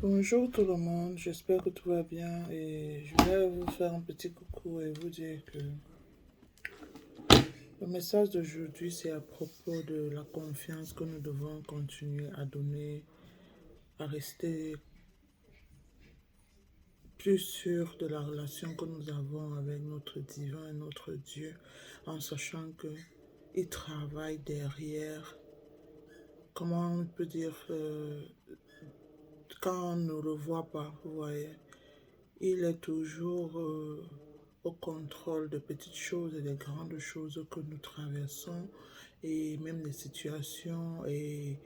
Bonjour tout le monde, j'espère que tout va bien et je vais vous faire un petit coucou et vous dire que le message d'aujourd'hui c'est à propos de la confiance que nous devons continuer à donner, à rester plus sûr de la relation que nous avons avec notre divin, notre Dieu, en sachant que il travaille derrière, comment on peut dire, quand on ne le voit pas, vous voyez. Il est toujours au contrôle de petites choses et des grandes choses que nous traversons et même des situations et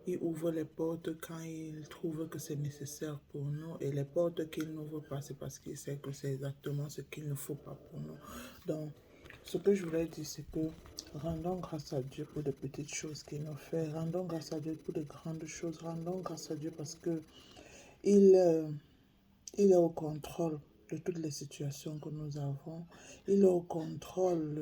il ouvre les portes quand il trouve que c'est nécessaire pour nous et les portes qu'il n'ouvre pas c'est parce qu'il sait que c'est exactement ce qu'il ne faut pas pour nous. Donc ce que je voulais dire c'est que rendons grâce à Dieu pour de petites choses qu'il nous fait, rendons grâce à Dieu pour de grandes choses, rendons grâce à Dieu parce que il, euh, il est au contrôle de toutes les situations que nous avons. Il est au contrôle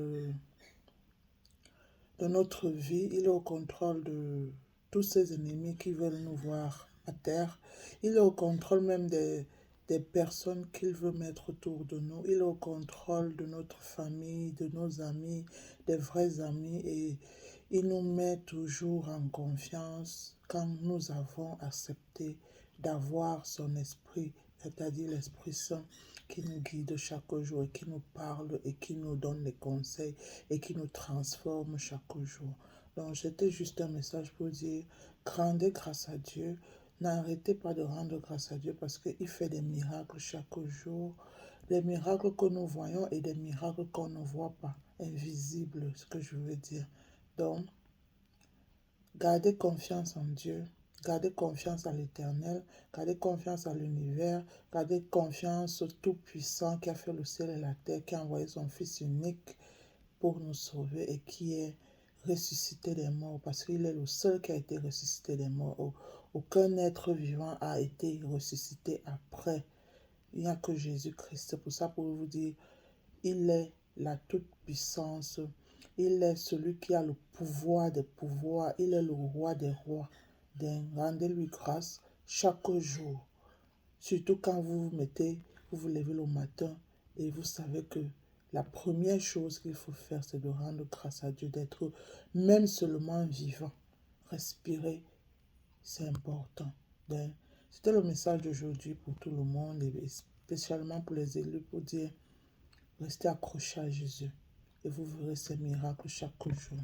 de notre vie. Il est au contrôle de tous ces ennemis qui veulent nous voir à terre. Il est au contrôle même des personnes qu'il veut mettre autour de nous. Il est au contrôle de notre famille, de nos amis, des vrais amis. Et il nous met toujours en confiance quand nous avons accepté d'avoir son esprit, c'est-à-dire l'Esprit Saint qui nous guide chaque jour et qui nous parle et qui nous donne les conseils et qui nous transforme chaque jour. Donc, c'était juste un message pour dire, rendez grâce à Dieu. N'arrêtez pas de rendre grâce à Dieu parce qu'il fait des miracles chaque jour. Des miracles que nous voyons et des miracles qu'on ne voit pas. Invisibles, ce que je veux dire. Donc, gardez confiance en Dieu. Gardez confiance à l'Éternel, gardez confiance à l'univers, gardez confiance au Tout-Puissant qui a fait le ciel et la terre, qui a envoyé son Fils unique pour nous sauver et qui est ressuscité des morts, parce qu'il est le seul qui a été ressuscité des morts. Aucun être vivant a été ressuscité après. Il n'y a que Jésus-Christ. C'est pour ça, pour vous dire, il est la toute-puissance. Il est celui qui a le pouvoir des pouvoirs. Il est le roi des rois. Donc, rendez-lui grâce chaque jour. Surtout quand vous vous levez le matin et vous savez que la première chose qu'il faut faire, c'est de rendre grâce à Dieu, d'être même seulement vivant. Respirer, c'est important. Donc, c'était le message d'aujourd'hui pour tout le monde et spécialement pour les élus pour dire, restez accrochés à Jésus et vous verrez ces miracles chaque jour.